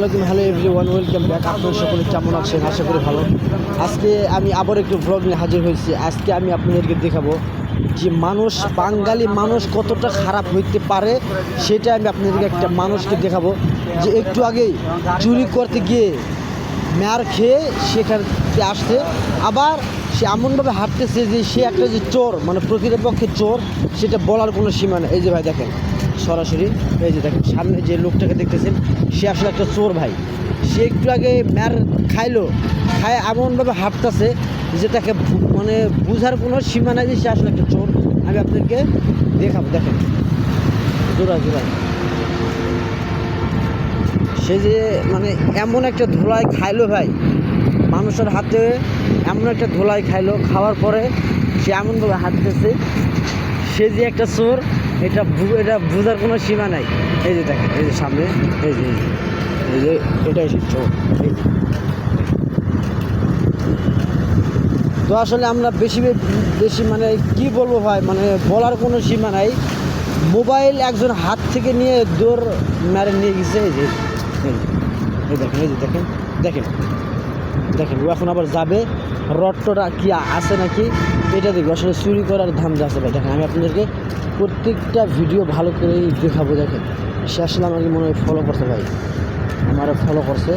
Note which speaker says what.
Speaker 1: Hello everyone, welcome back. আপনারা সকলে কেমন আছেন? আশা করি ভালো। আজকে আমি আবার একটু ব্লগ নিয়ে হাজির হয়েছি। আজকে আমি আপনাদেরকে দেখাবো যে বাঙালি মানুষ কতটা খারাপ হইতে পারে, সেটা আমি আপনাদেরকে একটা মানুষকে দেখাবো যে একটু আগেই চুরি করতে গিয়ে মার খেয়ে সেখান থেকে আসছে, আবার সে এমনভাবে হাঁটতেছে যে সে একটা যে চোর, মানে প্রকৃতপক্ষে চোর, সেটা বলার কোনো সীমা নেই। এই যে ভাই দেখেন সরাসরি, এই যে দেখেন সামনে যে লোকটাকে দেখতেছেন, সে আসলে একটা চোর ভাই। সে একটু আগে ম্যার খায় এমনভাবে হাঁটতেছে যে তাকে মানে বোঝার কোনো সীমা নাই যে সে আসলে একটা চোর। আমি আপনাদেরকে দেখাবো, দেখেন জোড়ায় সে যে মানে এমন একটা ধোলাই খাইলো ভাই, মানুষের হাতে এমন একটা ধোলাই খাইলো, খাওয়ার পরে সে এমনভাবে হাঁটতেছে সে যে একটা চোর, এটা বোঝার কোনো সীমা নাই। এই যে দেখেন, এই যে সামনে, এই যে এটাই সে চোর। তো আসলে আমরা বেশি মানে কি বলবো ভাই, মানে বলার কোনো সীমা নাই। মোবাইল একজন হাত থেকে নিয়ে দৌড় মেরে নিয়ে গেছে। এই দেখেন ও এখন আবার যাবে, রডটা কি আছে নাকি এটা দেখবো। আসলে চুরি করার ধান্দা আছে ভাই। দেখেন আমি আপনাদেরকে প্রত্যেকটা ভিডিও ভালো করেই দেখাবো। দেখেন সে আসলে আমাকে মনে হয় ফলো করছে ভাই, আমারও ফলো করছে।